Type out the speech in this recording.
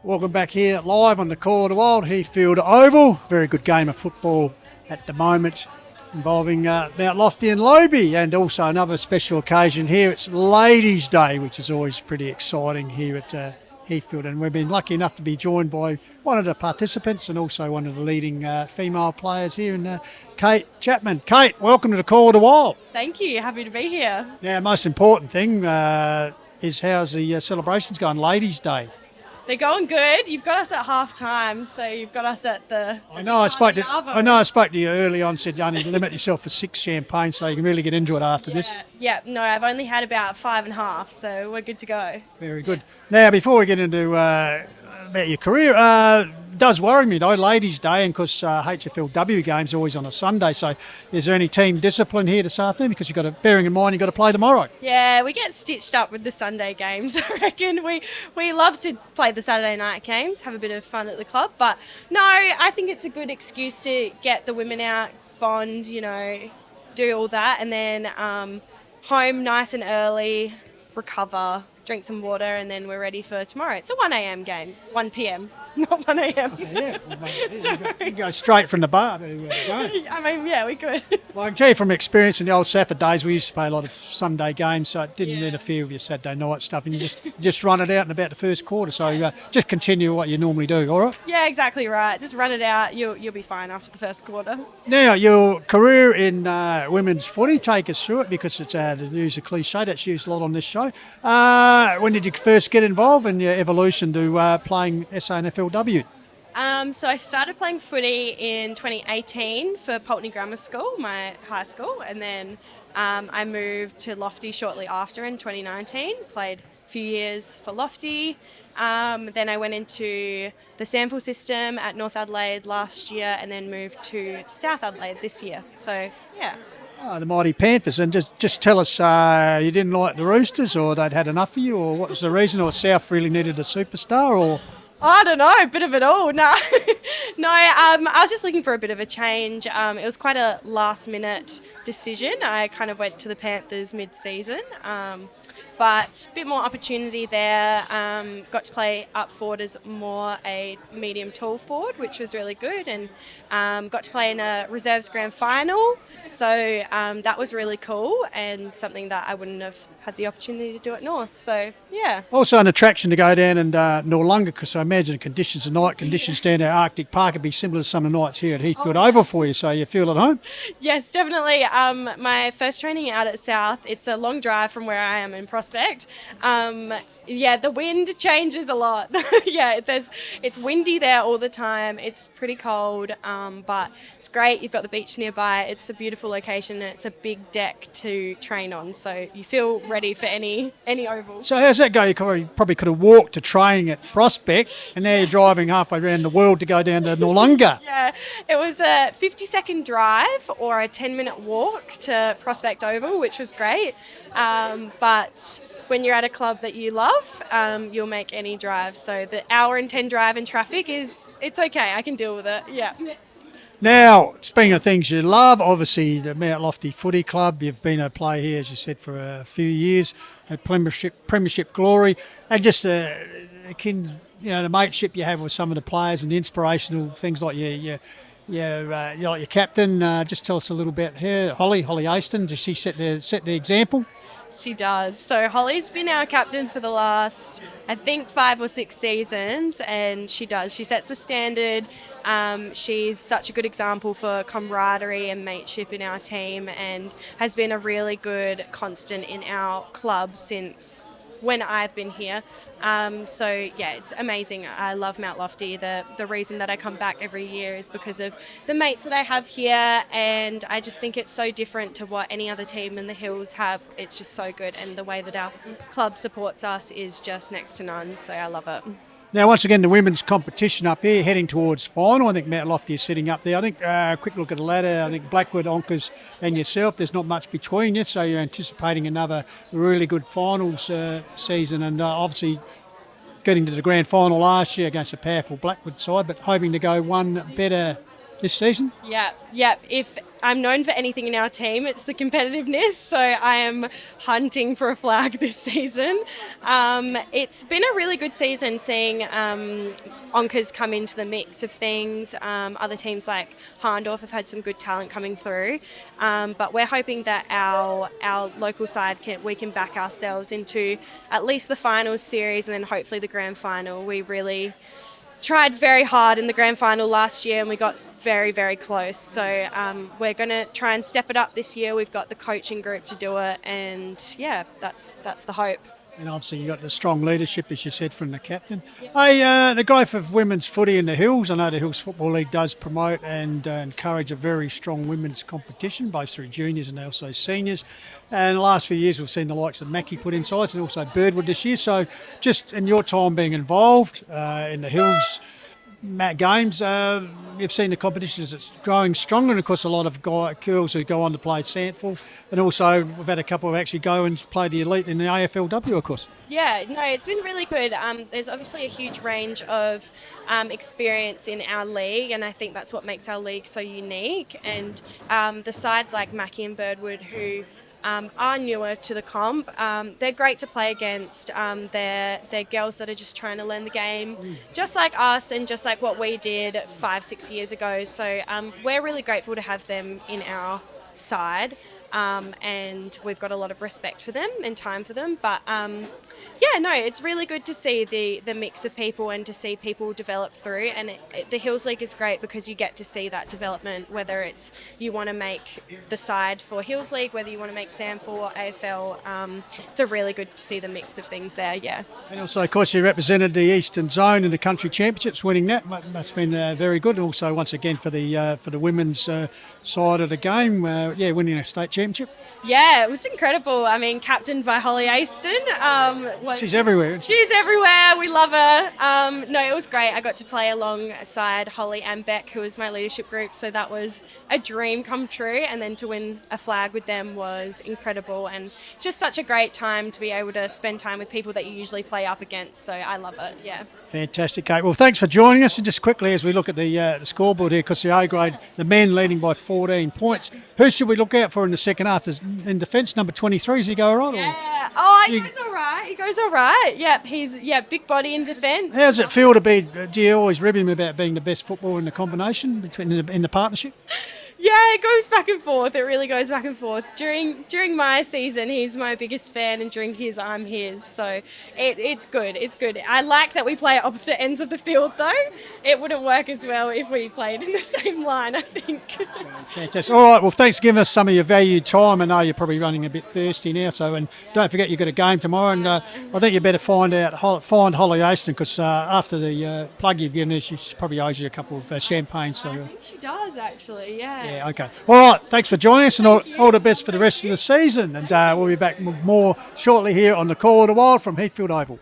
Welcome back here live on the Call of the Wild, HFL Oval. Very good game of football at the moment involving Mount Lofty and Lobie, and also another special occasion here. It's Ladies' Day, which is always pretty exciting here at HFL, and we've been lucky enough to be joined by one of the participants and also one of the leading female players here, in Kate Chapman. Kate, welcome to the Call of the Wild. Thank you, happy to be here. Now, most important thing is how's the celebrations going, Ladies' Day? They're going good. You've got us at half time, so you've got us at the. I know I spoke to you early on. Said you only limit yourself for 6 champagne, so you can really get into it after this. Yeah. No, I've only had about 5.5, so we're good to go. Very good. Now, before we get into about your career, it does worry me though, Ladies' Day, and because HFLW games are always on a Sunday. So, is there any team discipline here this afternoon? Because you've got to, bearing in mind, you've got to play tomorrow. Yeah, we get stitched up with the Sunday games. I reckon we love to play the Saturday night games, have a bit of fun at the club. But no, I think it's a good excuse to get the women out, bond, do all that, and then home nice and early, recover, drink some water, and then we're ready for tomorrow. It's a 1 a.m. game, 1 p.m. Not 1 a.m. Yeah, you go straight from the bar to go. I mean, yeah, we could. Well, I can tell you from experience in the old Safford days, we used to play a lot of Sunday games, so it didn't interfere with your Saturday night stuff, and you just run it out in about the first quarter. So just continue what you normally do, all right? Yeah, exactly right. Just run it out. You'll be fine after the first quarter. Now, your career in women's footy, take us through it, because it's to use a cliche that's used a lot on this show. When did you first get involved in your evolution to playing SANFLW? So I started playing footy in 2018 for Pulteney Grammar School, my high school, and then I moved to Lofty shortly after in 2019, played a few years for Lofty. Then I went into the sample system at North Adelaide last year and then moved to South Adelaide this year. So, yeah. Oh, the mighty Panthers. And just tell us, you didn't like the Roosters, or they'd had enough of you, or what was the reason, or South really needed a superstar, or... I don't know, a bit of it all. No, I was just looking for a bit of a change. It was quite a last-minute decision. I kind of went to the Panthers mid-season, but a bit more opportunity there. Got to play up forward as more a medium tall forward, which was really good, and got to play in a reserves grand final. So that was really cool, and something that I wouldn't have had the opportunity to do at North. So yeah. Also an attraction to go down and Noarlunga, because I imagine conditions tonight, conditions down at Arctic Park would be similar to some of the nights here at HFL Oval for you, so you feel at home? Yes, definitely. My first training out at South, it's a long drive from where I am in Prospect. The wind changes a lot. It's windy there all the time. It's pretty cold, but it's great. You've got the beach nearby. It's a beautiful location, and it's a big deck to train on, so you feel ready for any oval. So how's that go? You probably could have walked to training at Prospect, and now you're driving halfway around the world to go down to Noarlunga. Yeah, it was a 50-second drive or a 10-minute walk to Prospect Oval, which was great. But when you're at a club that you love, you'll make any drive. So the hour and 10 drive in traffic it's okay. I can deal with it. Yeah. Now, speaking of things you love, obviously the Mount Lofty Footy Club, you've been a player here, as you said, for a few years at Premiership glory, and just the mateship you have with some of the players and the inspirational things like your captain. Just tell us a little bit here, Holly Aston. Does she set the example? She does. So Holly's been our captain for the last, I think, 5 or 6 seasons, and she does. She sets the standard. She's such a good example for camaraderie and mateship in our team, and has been a really good constant in our club since when I've been here. It's amazing. I love Mount Lofty. The reason that I come back every year is because of the mates that I have here, and I just think it's so different to what any other team in the Hills have. It's just so good, and the way that our club supports us is just next to none, so I love it. Now, once again, the women's competition up here, heading towards final. I think Mount Lofty is sitting up there. I think quick look at the ladder. I think Blackwood, Onkers and yourself, there's not much between you, so you're anticipating another really good finals season, and obviously getting to the grand final last year against a powerful Blackwood side, but hoping to go one better this season? Yep. If I'm known for anything in our team, it's the competitiveness. So I am hunting for a flag this season. It's been a really good season seeing Onkers come into the mix of things. Other teams like Harndorf have had some good talent coming through. But we're hoping that our local side we can back ourselves into at least the finals series and then hopefully the grand final. We really tried very hard in the grand final last year and we got very, very close. So we're going to try and step it up this year. We've got the coaching group to do it, and yeah, that's the hope. And obviously you got the strong leadership, as you said, from the captain. Hey, the growth of women's footy in the Hills. I know the Hills Football League does promote and encourage a very strong women's competition, both through juniors and also seniors. And the last few years we've seen the likes of Mackie put in sides and also Birdwood this year. So just in your time being involved in the Hills games, you've seen the competitions that's growing stronger, and of course a lot of girls who go on to play Sandford, and also we've had a couple who actually go and play the elite in the HFLW, of course. Yeah, no, it's been really good. There's obviously a huge range of experience in our league, and I think that's what makes our league so unique. And the sides like Mackie and Birdwood, who are newer to the comp, they're great to play against. They're girls that are just trying to learn the game, just like us and just like what we did 5-6 years ago. So we're really grateful to have them in our side. And we've got a lot of respect for them and time for them. But yeah, no, it's really good to see the mix of people and to see people develop through. And the Hills League is great because you get to see that development, whether it's you want to make the side for Hills League, whether you want to make Samford or AFL. It's a really good to see the mix of things there, yeah. And also, of course, you represented the Eastern Zone in the Country Championships, winning that must have been very good. And also, once again, for the women's side of the game, winning a state championship. Yeah, it was incredible. I mean, captained by Holly Aston. She's everywhere. She's everywhere. We love her. No, it was great. I got to play alongside Holly and Beck, who was my leadership group. So that was a dream come true. And then to win a flag with them was incredible. And it's just such a great time to be able to spend time with people that you usually play up against. So I love it. Yeah. Fantastic, Kate. Well, thanks for joining us. And just quickly, as we look at the scoreboard here, because the A grade, the men leading by 14 points. Who should we look out for in the second half? In defence, number 23, does he go all right? Yeah. He goes all right. He goes all right. Yep. He's big body in defence. How does it feel to be? Do you always rib him about being the best footballer in the combination between in the partnership? Yeah, it goes back and forth. It really goes back and forth. During my season, he's my biggest fan, and during his, I'm his. So it's good. It's good. I like that we play at opposite ends of the field, though. It wouldn't work as well if we played in the same line, I think. Fantastic. All right. Well, thanks for giving us some of your valued time. I know you're probably running a bit thirsty now, and don't forget you've got a game tomorrow. And I think you better find Holly Aston, because after the plug you've given her, she probably owes you a couple of champagne. So I think she does actually. Yeah. Yeah, okay. All right, thanks for joining us, and all the best for the rest of the season. And we'll be back with more shortly here on the Call of the Wild from Heathfield Oval.